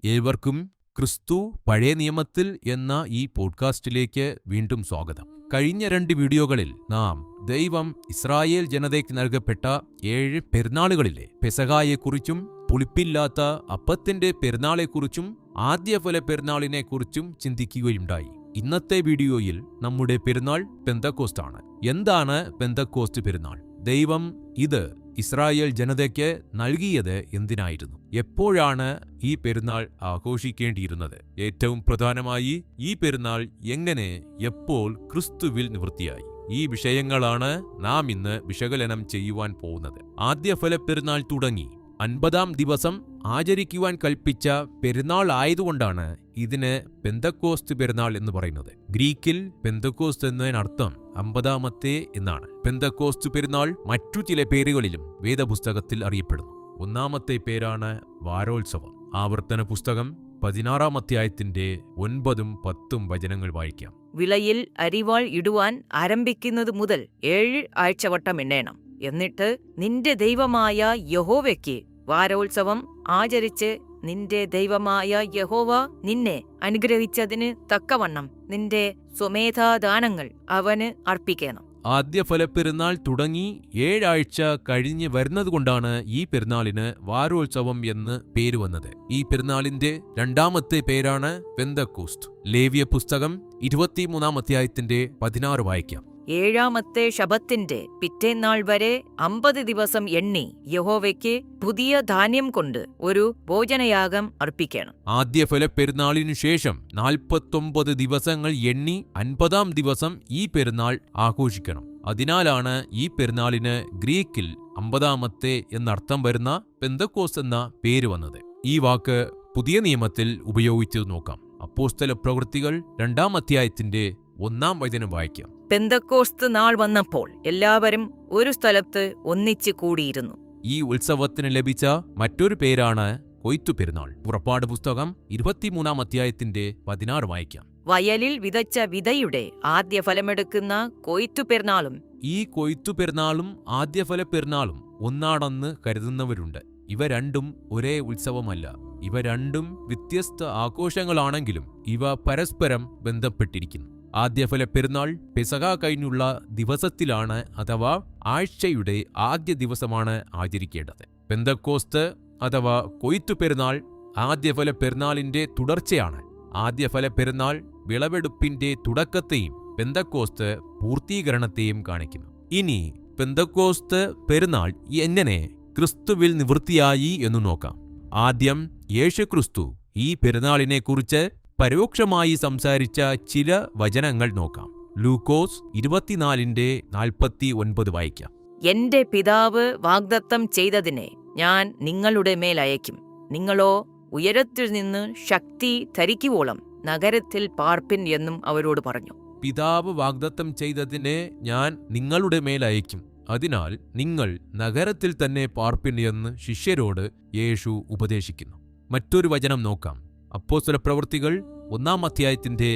ഏവർക്കും ക്രിസ്തു പഴയ നിയമത്തിൽ എന്ന ഈ പോഡ്കാസ്റ്റിലേക്ക് വീണ്ടും സ്വാഗതം. കഴിഞ്ഞ 2 വീഡിയോകളിൽ നാം ദൈവം ഇസ്രായേൽ ജനതയ്ക്ക് നൽകപ്പെട്ട 7 പെരുന്നാളുകളിലെ പെസഹായെക്കുറിച്ചും പുളിപ്പില്ലാത്ത അപ്പത്തിന്റെ പെരുന്നാളെക്കുറിച്ചും ആദ്യഫല പെരുന്നാളിനെക്കുറിച്ചും ചിന്തിക്കുകയുണ്ടായി. ഇന്നത്തെ വീഡിയോയിൽ നമ്മുടെ പെരുന്നാൾ പെന്തക്കോസ്താണ്. എന്താണ് പെന്തക്കോസ്റ്റ് പെരുന്നാൾ? ദൈവം ഇത് ഇസ്രായേൽ ജനതയ്ക്ക് നൽകിയത് എന്തിനായിരുന്നു? എപ്പോഴാണ് ഈ പെരുന്നാൾ ആഘോഷിക്കേണ്ടിയിരുന്നത്? ഏറ്റവും പ്രധാനമായി ഈ പെരുന്നാൾ എങ്ങനെ, എപ്പോൾ ക്രിസ്തുവിൽ നിവൃത്തിയായി? ഈ വിഷയങ്ങളാണ് നാം ഇന്ന് വിശകലനം ചെയ്യുവാൻ പോകുന്നത്. ആദ്യഫല പെരുന്നാൾ തുടങ്ങി 50-ാം ദിവസം ആചരിക്കുവാൻ കൽപ്പിച്ച പെരുന്നാൾ ആയതുകൊണ്ടാണ് ഇതിന് പെന്തക്കോസ്ത് പെരുന്നാൾ എന്ന് പറയുന്നത്. ഗ്രീക്കിൽ പെന്തക്കോസ്ത് എന്നതിനർത്ഥം 50-ാമത്തെ എന്നാണ്. പെന്തക്കോസ്ത് പെരുന്നാൾ മറ്റു ചില പേരുകളിലും വേദപുസ്തകത്തിൽ അറിയപ്പെടുന്നു. ഒന്നാമത്തെ പേരാണ് വാരോത്സവം. ആവർത്തന പുസ്തകം 16-ാം അധ്യായത്തിന്റെ 9-ഉം 10-ഉം വചനങ്ങൾ വായിക്കാം. വിളയിൽ അരിവാൾ ഇടുവാൻ ആരംഭിക്കുന്നത് മുതൽ 7 ആഴ്ചവട്ടം എണ്ണേണം. എന്നിട്ട് നിന്റെ ദൈവമായ യഹോവയ്ക്ക് വാരോത്സവം ആചരിച്ച് നിന്റെ ദൈവമായ യഹോവ നിന്നെ അനുഗ്രഹിച്ചതിന് തക്കവണ്ണം നിന്റെ സ്വമേധാദാനങ്ങൾ അവന് അർപ്പിക്കണം. ആദ്യ ഫലപ്പെരുന്നാൾ തുടങ്ങി 7 ആഴ്ച കഴിഞ്ഞ് വരുന്നതുകൊണ്ടാണ് ഈ പെരുന്നാളിന് വാരോത്സവം എന്ന് പേര് വന്നത്. ഈ പെരുന്നാളിന്റെ 2-ാമത്തെ പേരാണ് പെന്തക്കോസ്റ്റ്. ലേവ്യ പുസ്തകം 23-ാം അധ്യായത്തിന്റെ 16 വായിക്കാം. 7-ാമത്തെ ശബത്തിന്റെ പിറ്റേന്നാൾ വരെ 50 ദിവസം എണ്ണി യഹോവയ്ക്ക് പുതിയ ധാന്യം കൊണ്ട് ഒരു ഭോജനയാഗം അർപ്പിക്കണം. ആദ്യ ഫലപ്പെരുന്നാളിനു ശേഷം 49 ദിവസങ്ങൾ എണ്ണി 50-ാം ദിവസം ഈ പെരുന്നാൾ ആഘോഷിക്കണം. അതിനാലാണ് ഈ പെരുന്നാളിന് ഗ്രീക്കിൽ 50-ാമത്തെ എന്നർത്ഥം വരുന്ന പെന്തക്കോസ് എന്ന പേര് വന്നത്. ഈ വാക്ക് പുതിയ നിയമത്തിൽ ഉപയോഗിച്ചു നോക്കാം. അപ്പോസ്തല പ്രവൃത്തികൾ 2-ാം അധ്യായത്തിന്റെ 1-ാം വചനം വായിക്കാം. പെന്തക്കോസ്ത് നാൾ വന്നപ്പോൾ എല്ലാവരും ഒരു സ്ഥലത്ത് ഒന്നിച്ചു കൂടിയിരുന്നു. ഈ ഉത്സവത്തിന് ലഭിച്ച മറ്റൊരു പേരാണ് കൊയ്ത്തു പെരുന്നാൾ. പുറപ്പാട് പുസ്തകം 23-ാം അധ്യായത്തിന്റെ 16 വായിക്കാം. വയലിൽ വിതച്ച വിതയുടെ ആദ്യ ഫലമെടുക്കുന്ന കൊയ്ത്തു പെരുന്നാളും ഈ കൊയ്ത്തു പെരുന്നാളും ആദ്യഫല പെരുന്നാളും ഒന്നാണെന്ന് കരുതുന്നവരുണ്ട്. ഇവ രണ്ടും ഒരേ ഉത്സവമല്ല. ഇവ രണ്ടും വ്യത്യസ്ത ആഘോഷങ്ങളാണെങ്കിലും ഇവ പരസ്പരം ബന്ധപ്പെട്ടിരിക്കുന്നു. ആദ്യഫല പെരുന്നാൾ പെസഹ കഴിഞ്ഞുള്ള ദിവസത്തിലാണ്, അഥവാ ആഴ്ചയുടെ ആദ്യ ദിവസമാണ് ആചരിക്കേണ്ടത്. പെന്തക്കോസ്ത് അഥവാ കൊയ്ത്തു പെരുന്നാൾ ആദ്യഫല പെരുന്നാളിന്റെ തുടർച്ചയാണ്. ആദ്യഫല പെരുന്നാൾ വിളവെടുപ്പിന്റെ തുടക്കത്തെയും പെന്തക്കോസ്ത് പൂർത്തീകരണത്തെയും കാണിക്കുന്നു. ഇനി പെന്തക്കോസ്ത് പെരുന്നാൾ എങ്ങനെ ക്രിസ്തുവിൽ നിവൃത്തിയായി എന്നു നോക്കാം. ആദ്യം യേശുക്രിസ്തു ഈ പെരുന്നാളിനെക്കുറിച്ച് പരോക്ഷമായി സംസാരിച്ച ചില വചനങ്ങൾ നോക്കാം. ലൂക്കോസ് 24-49 വായിക്കാം. എന്റെ പിതാവ് വാഗ്ദത്തം ചെയ്തതിനെ ഞാൻ നിങ്ങളുടെ മേൽ അയക്കും. നിങ്ങളോ ഉയരത്തിൽ നിന്ന് ശക്തി ധരിക്കുവോളം നഗരത്തിൽ പാർപ്പിൻ എന്നും അവരോട് പറഞ്ഞു. പിതാവ് വാഗ്ദത്തം ചെയ്തതിനെ ഞാൻ നിങ്ങളുടെ മേൽ അയക്കും. അതിനാൽ നിങ്ങൾ നഗരത്തിൽ തന്നെ പാർപ്പിൻ എന്ന് ശിഷ്യരോട് യേശു ഉപദേശിക്കുന്നു. മറ്റൊരു വചനം നോക്കാം. അപ്പോസ്തല പ്രവൃത്തികൾ 1-ാം അധ്യായത്തിന്റെ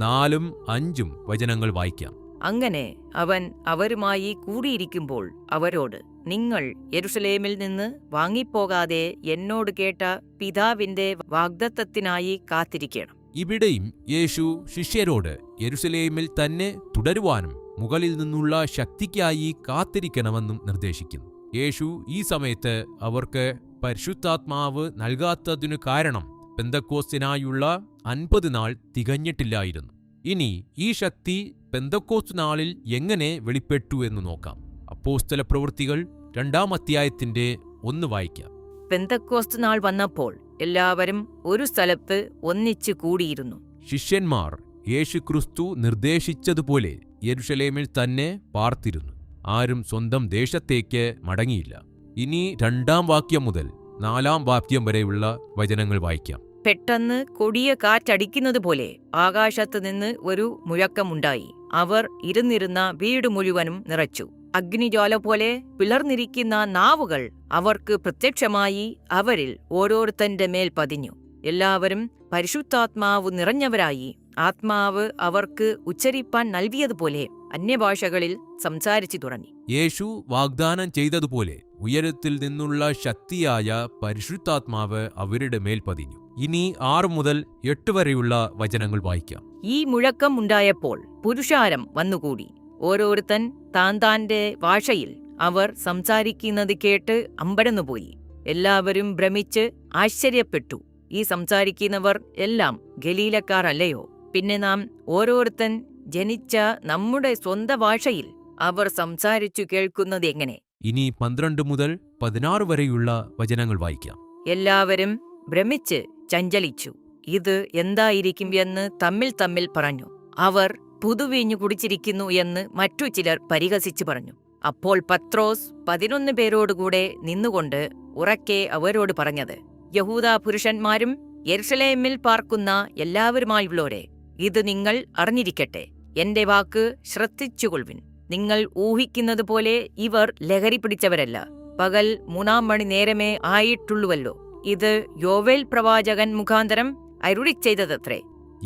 4-ഉം 5-ഉം വചനങ്ങൾ വായിക്കാം. അങ്ങനെ അവൻ അവരുമായി കൂടിയിരിക്കുമ്പോൾ അവരോട്, നിങ്ങൾ യെരുശലേമിൽ നിന്ന് വാങ്ങിപ്പോകാതെ എന്നോട് കേട്ട പിതാവിന്റെ വാഗ്ദത്തത്തിനായി കാത്തിരിക്കണം. ഇവിടെയും യേശു ശിഷ്യരോട് യെരുശലേമിൽ തന്നെ തുടരുവാനും മുകളിൽ നിന്നുള്ള ശക്തിക്കായി കാത്തിരിക്കണമെന്നും നിർദ്ദേശിക്കുന്നു. യേശു ഈ സമയത്ത് അവർക്ക് പരിശുദ്ധാത്മാവ് നൽകാത്തതിനു കാരണം പെന്തക്കോസ്തിനായുള്ള 50 നാൾ തികഞ്ഞിട്ടില്ലായിരുന്നു. ഇനി ഈ ശക്തി പെന്തക്കോസ്ത് നാളിൽ എങ്ങനെ വെളിപ്പെട്ടു എന്ന് നോക്കാം. അപ്പോസ്തല പ്രവൃത്തികൾ 2-ാം അധ്യായത്തിന്റെ 1 വായിക്കാം. പെന്തക്കോസ്ത് നാൾ വന്നപ്പോൾ എല്ലാവരും ഒരു സ്ഥലത്ത് ഒന്നിച്ചു കൂടിയിരുന്നു. ശിഷ്യന്മാർ യേശുക്രിസ്തു നിർദ്ദേശിച്ചതുപോലെ യെരുശലേമിൽ തന്നെ പാർത്തിരുന്നു. ആരും സ്വന്തം ദേശത്തേക്ക് മടങ്ങിയില്ല. ഇനി 2-ാം വാക്യം മുതൽ 4-ാം വാക്യം വരെയുള്ള വചനങ്ങൾ വായിക്കാം. പെട്ടെന്ന് കൊടിയ കാറ്റടിക്കുന്നതുപോലെ ആകാശത്ത് നിന്ന് ഒരു മുഴക്കമുണ്ടായി. അവർ ഇരുന്നിരുന്ന വീട് മുഴുവനും നിറച്ചു. അഗ്നിജ്വാല പോലെ പിളർന്നിരിക്കുന്ന നാവുകൾ അവർക്ക് പ്രത്യക്ഷമായി അവരിൽ ഓരോരുത്തന്റെ മേൽ പതിഞ്ഞു. എല്ലാവരും പരിശുദ്ധാത്മാവ് നിറഞ്ഞവരായി ആത്മാവ് അവർക്ക് ഉച്ചരിപ്പാൻ നൽകിയതുപോലെ അന്യഭാഷകളിൽ സംസാരിച്ചു തുടങ്ങി. യേശു വാഗ്ദാനം ചെയ്തതുപോലെ ഉയരത്തിൽ നിന്നുള്ള ശക്തിയായ പരിശുദ്ധാത്മാവ് അവരുടെ മേൽ പതിഞ്ഞു. ഇനി 6 മുതൽ 8 വരെയുള്ള വചനങ്ങൾ വായിക്കാം. ഈ മുഴക്കം ഉണ്ടായപ്പോൾ പുരുഷാരം വന്നുകൂടി. ഓരോരുത്തൻ താന്താന്റെ ഭാഷയിൽ അവർ സംസാരിക്കുന്നത് കേട്ട് അമ്പരന്നുപോയി. എല്ലാവരും ഭ്രമിച്ച് ആശ്ചര്യപ്പെട്ടു. ഈ സംസാരിക്കുന്നവർ എല്ലാം ഗലീലക്കാർ അല്ലയോ? പിന്നെ നാം ഓരോരുത്തൻ ജനിച്ച നമ്മുടെ സ്വന്തം ഭാഷയിൽ അവർ സംസാരിച്ചു കേൾക്കുന്നത് എങ്ങനെ? ഇനി 12 മുതൽ 16 വരെയുള്ള വചനങ്ങൾ വായിക്കാം. എല്ലാവരും ഭ്രമിച്ച് ചഞ്ചലിച്ചു. ഇത് എന്തായിരിക്കും എന്ന് തമ്മിൽ പറഞ്ഞു. അവർ പുതുവീഞ്ഞു കുടിച്ചിരിക്കുന്നു എന്ന് മറ്റു ചിലർ പരിഹസിച്ചു പറഞ്ഞു. അപ്പോൾ പത്രോസ് 11 പേരോടുകൂടെ നിന്നുകൊണ്ട് ഉറക്കെ അവരോട് പറഞ്ഞത്, യഹൂദാ പുരുഷന്മാരും യെരുശലേമിൽ പാർക്കുന്ന എല്ലാവരുമായുള്ളോരെ, ഇത് നിങ്ങൾ അറിഞ്ഞിരിക്കട്ടെ. എന്റെ വാക്ക് ശ്രദ്ധിച്ചുകൊള്ളുവിൻ. നിങ്ങൾ ഊഹിക്കുന്നത് പോലെ ഇവർ ലഹരി പിടിച്ചവരല്ല. പകൽ 3 മണി നേരമേ ആയിട്ടുള്ളുവല്ലോ. ഇത് യോവേൽ പ്രവാചകൻ മുഖാന്തരം അരുളി ചെയ്തതത്രേ.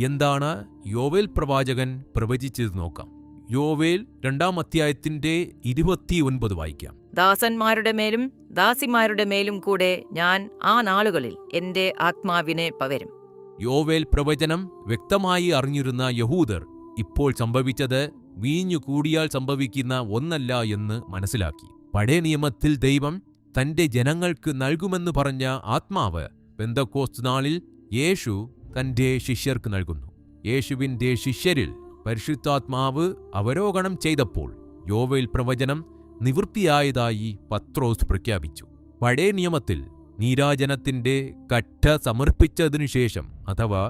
എന്താണ് യോവേൽ പ്രവാചകൻ പ്രവചിച്ചത് നോക്കാം. യോവേൽ 2-ാം അധ്യായത്തിന്റെ 29 വായിക്കാം. ദാസന്മാരുടെ മേലും ദാസിമാരുടെ മേലും കൂടെ ഞാൻ ആ നാളുകളിൽ എന്റെ ആത്മാവിനെ പകരും. യോവേൽ പ്രവചനം വ്യക്തമായി അറിഞ്ഞിരുന്ന യഹൂദർ ഇപ്പോൾ സംഭവിച്ചത് വീഞ്ഞു കൂടിയാൽ സംഭവിക്കുന്ന ഒന്നല്ല എന്ന് മനസ്സിലാക്കി. പഴയ നിയമത്തിൽ ദൈവം തന്റെ ജനങ്ങൾക്ക് നൽകുമെന്ന് പറഞ്ഞ ആത്മാവ് പെന്തക്കോസ്ത് നാളിൽ യേശു തന്റെ ശിഷ്യർക്ക് നൽകുന്നു. യേശുവിന്റെ ശിഷ്യരിൽ പരിശുദ്ധാത്മാവ് അവരോഹണം ചെയ്തപ്പോൾ യോവേൽ പ്രവചനം നിവൃത്തിയായതായി പത്രോസ് പ്രഖ്യാപിച്ചു. പഴയ നിയമത്തിൽ നീരാജനത്തിന്റെ കറ്റ സമർപ്പിച്ചതിനുശേഷം അഥവാ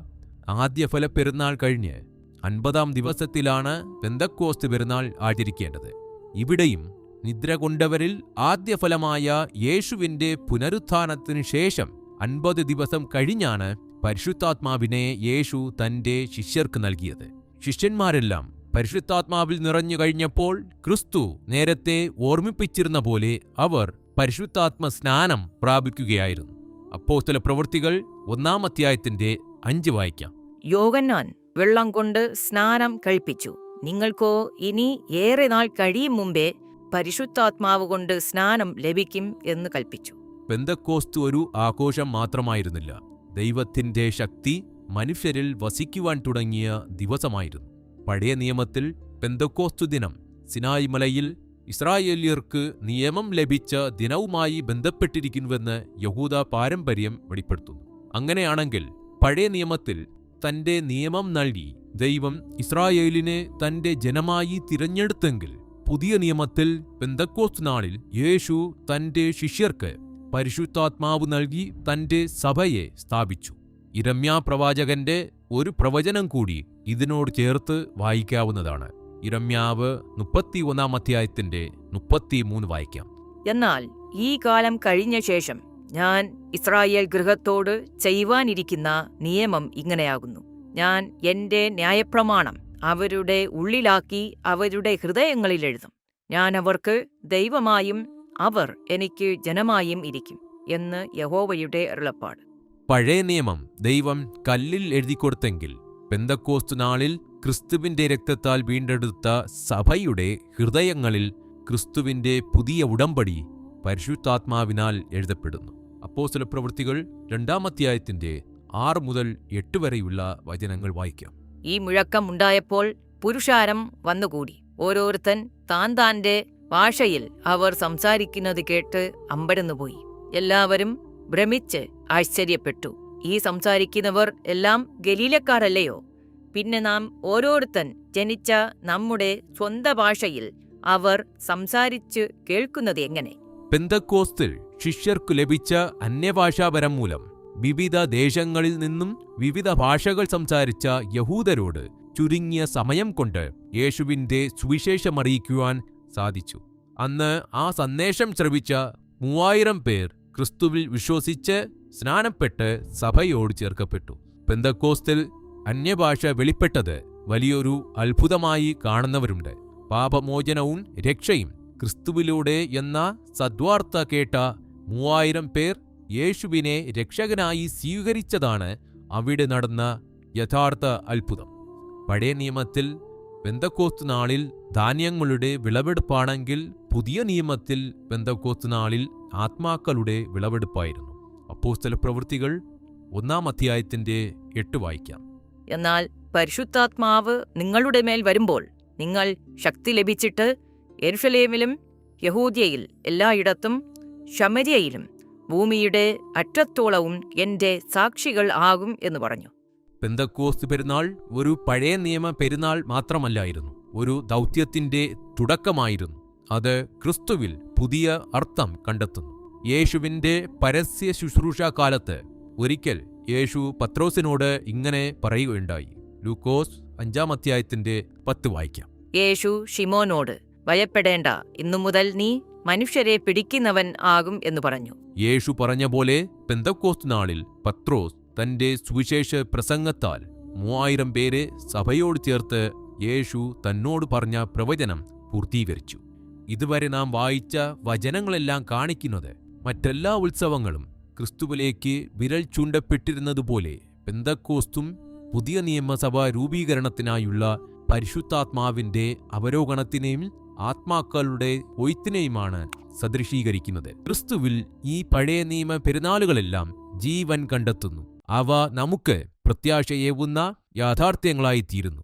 ആദ്യഫല പെരുന്നാൾ കഴിഞ്ഞ് 50-ാം ദിവസത്തിലാണ് പെന്തക്കോസ്ത് പെരുന്നാൾ ആചരിക്കേണ്ടത്. ഇവിടെയും നിദ്ര കൊണ്ടവരിൽ ആദ്യഫലമായ യേശുവിന്റെ പുനരുത്ഥാനത്തിനു ശേഷം 50 ദിവസം കഴിഞ്ഞാണ് പരിശുദ്ധാത്മാവിനെ യേശു തന്റെ ശിഷ്യർക്ക് നൽകിയത്. ശിഷ്യന്മാരെല്ലാം പരിശുദ്ധാത്മാവിൽ നിറഞ്ഞു കഴിഞ്ഞപ്പോൾ ക്രിസ്തു നേരത്തെ ഓർമ്മിപ്പിച്ചിരുന്ന പോലെ അവർ പരിശുദ്ധാത്മ സ്നാനം പ്രാപിക്കുകയായിരുന്നു. അപ്പോസ്തല പ്രവൃത്തികൾ 1-ാം അധ്യായത്തിന്റെ 5 വായിക്കാം. യോഹന്നാൻ വെള്ളം കൊണ്ട് സ്നാനം കഴിപ്പിച്ചു. നിങ്ങൾക്കോ ഇനി ഏറെ നാൾ കഴിയും മുമ്പേ പരിശുദ്ധാത്മാവ് കൊണ്ട് സ്നാനം ലഭിക്കും എന്ന് കൽപ്പിച്ചു. പെന്തക്കോസ്ത് ഒരു ആഘോഷം മാത്രമായിരുന്നില്ല. ദൈവത്തിന്റെ ശക്തി മനുഷ്യരിൽ വസിക്കുവാൻ തുടങ്ങിയ ദിവസമായിരുന്നു. പഴയ നിയമത്തിൽ പെന്തക്കോസ്തു ദിനം സിനായ് മലയിൽ ഇസ്രായേല്യർക്ക് നിയമം ലഭിച്ച ദിനവുമായി ബന്ധപ്പെട്ടിരിക്കുന്നുവെന്ന് യഹൂദ പാരമ്പര്യം വെളിപ്പെടുത്തുന്നു. അങ്ങനെയാണെങ്കിൽ പഴയ നിയമത്തിൽ തന്റെ നിയമം നൽകി ദൈവം ഇസ്രായേലിനെ തന്റെ ജനമായി തിരഞ്ഞെടുത്തെങ്കിൽ പുതിയ നിയമത്തിൽ പെന്തക്കോസ്ത് നാളിൽ യേശു തന്റെ ശിഷ്യർക്ക് പരിശുദ്ധാത്മാവ് നൽകി തന്റെ സഭയെ സ്ഥാപിച്ചു. യിരെമ്യാ പ്രവാചകന്റെ ഒരു പ്രവചനം കൂടി ഇതിനോട് ചേർത്ത് വായിക്കാവുന്നതാണ്. യിരെമ്യാവ് 31-ാം അധ്യായത്തിന്റെ 33 വായിക്കാം. എന്നാൽ ഈ കാലം കഴിഞ്ഞ ശേഷം ഞാൻ ഇസ്രായേൽ ഗൃഹത്തോട് ചെയ്യുവാനിരിക്കുന്ന നിയമം ഇങ്ങനെയാകുന്നു. ഞാൻ എന്റെ ന്യായപ്രമാണം അവരുടെ ഉള്ളിലാക്കി അവരുടെ ഹൃദയങ്ങളിൽ എഴുതും. ഞാൻ അവർക്ക് ദൈവമായും അവർ എനിക്ക് ജനമായും ഇരിക്കും എന്ന് യഹോവയുടെ അരുളപ്പാട്. പഴയ നിയമം ദൈവം കല്ലിൽ എഴുതിക്കൊടുത്തെങ്കിൽ പെന്തക്കോസ്ത് നാളിൽ ക്രിസ്തുവിന്റെ രക്തത്താൽ വീണ്ടെടുത്ത സഭയുടെ ഹൃദയങ്ങളിൽ ക്രിസ്തുവിന്റെ പുതിയ ഉടമ്പടി പരിശുദ്ധാത്മാവിനാൽ എഴുതപ്പെടുന്നു. അപ്പോസ്തല പ്രവൃത്തികൾ 2-ാം അധ്യായത്തിന്റെ 6 മുതൽ 8 വരെയുള്ള വചനങ്ങൾ വായിക്കാം. ഈ മുഴക്കം ഉണ്ടായപ്പോൾ പുരുഷാരം വന്നുകൂടി. ഓരോരുത്തൻ താന്താന്റെ ഭാഷയിൽ അവർ സംസാരിക്കുന്നത് കേട്ട് അമ്പരന്നുപോയി. എല്ലാവരും ഭ്രമിച്ച് ആശ്ചര്യപ്പെട്ടു. ഈ സംസാരിക്കുന്നവർ എല്ലാം ഗലീലക്കാരല്ലയോ? പിന്നെ നാം ഓരോരുത്തൻ ജനിച്ച നമ്മുടെ സ്വന്തം ഭാഷയിൽ അവർ സംസാരിച്ചു കേൾക്കുന്നത് എങ്ങനെ? പെന്തക്കോസ്തിൽ ശിഷ്യർക്കു ലഭിച്ച അന്യഭാഷാപരം മൂലം വിവിധ ദേശങ്ങളിൽ നിന്നും വിവിധ ഭാഷകൾ സംസാരിച്ച യഹൂദരോട് ചുരുങ്ങിയ സമയം കൊണ്ട് യേശുവിന്റെ സുവിശേഷമറിയിക്കുവാൻ സാധിച്ചു. അന്ന് ആ സന്ദേശം ശ്രവിച്ച 3000 പേർ ക്രിസ്തുവിൽ വിശ്വസിച്ച് സ്നാനപ്പെട്ട് സഭയോട് ചേർക്കപ്പെട്ടു. പെന്തക്കോസ്തിൽ അന്യഭാഷ വെളിപ്പെട്ടത് വലിയൊരു അത്ഭുതമായി കാണുന്നവരുണ്ട്. പാപമോചനവും രക്ഷയും ക്രിസ്തുവിലൂടെ എന്ന സദ്വാർത്ത കേട്ട 3000 പേർ യേശുവിനെ രക്ഷകനായി സ്വീകരിച്ചതാണ് അവിടെ നടന്ന യഥാർത്ഥ അത്ഭുതം. പഴയ നിയമത്തിൽ പെന്തക്കോസ്ത് നാളിൽ ധാന്യങ്ങളുടെ വിളവെടുപ്പാണെങ്കിൽ പുതിയ നിയമത്തിൽ പെന്തക്കോസ്ത് നാളിൽ ആത്മാക്കളുടെ വിളവെടുപ്പായിരുന്നു. അപ്പോസ്തല പ്രവൃത്തികൾ 1-8 വായിക്കാം. എന്നാൽ പരിശുദ്ധാത്മാവ് നിങ്ങളുടെ മേൽ വരുമ്പോൾ നിങ്ങൾ ശക്തി ലഭിച്ചിട്ട് യെരുശലേമിലും യഹൂദ്യയിൽ എല്ലായിടത്തും ശമര്യയിലും ഭൂമിയുടെ അറ്റത്തോളവും എന്റെ സാക്ഷികൾ ആകും എന്ന് പറഞ്ഞു. പെന്തക്കോസ്ത് പെരുന്നാൾ ഒരു പഴയ നിയമ പെരുന്നാൾ മാത്രമല്ലായിരുന്നു, ഒരു ദൗത്യത്തിന്റെ തുടക്കമായിരുന്നു. അത് ക്രിസ്തുവിൽ പുതിയ അർത്ഥം കണ്ടെത്തുന്നു. യേശുവിന്റെ പരസ്യ ശുശ്രൂഷാകാലത്ത് ഒരിക്കൽ യേശു പത്രോസിനോട് ഇങ്ങനെ പറയുകയുണ്ടായി. ലൂക്കോസ് 5-10 വായിക്കാം. യേശു ശിമോനോട്, ഭയപ്പെടേണ്ട, ഇന്നു മുതൽ നീ മനുഷ്യരെ പിടിക്കുന്നവൻ ആകും എന്ന് പറഞ്ഞു. യേശു പറഞ്ഞ പോലെ പെന്തക്കോസ്ത് നാളിൽ പത്രോസ് തന്റെ സുവിശേഷ പ്രസംഗത്താൽ 3000 പേരെ സഭയോട് ചേർത്ത് യേശു തന്നോട് പറഞ്ഞ പ്രവചനം പൂർത്തീകരിച്ചു. ഇതുവരെ നാം വായിച്ച വചനങ്ങളെല്ലാം കാണിക്കുന്നത് മറ്റെല്ലാ ഉത്സവങ്ങളും ക്രിസ്തുവിലേക്ക് വിരൽ ചൂണ്ടപ്പെട്ടിരുന്നതുപോലെ പെന്തക്കോസ്തും പുതിയ നിയമസഭ രൂപീകരണത്തിനായുള്ള പരിശുദ്ധാത്മാവിന്റെ അവരോഹണത്തിനെയും ആത്മാക്കളുടെ ഒയ്ത്തിനെയുമാണ് സദൃശീകരിക്കുന്നത്. ക്രിസ്തുവിൽ ഈ പഴയ നിയമ പെരുന്നാളുകളെല്ലാം ജീവൻ കണ്ടെത്തുന്നു. അവ നമുക്ക് പ്രത്യാശയേവുന്ന യാഥാർത്ഥ്യങ്ങളായിത്തീരുന്നു.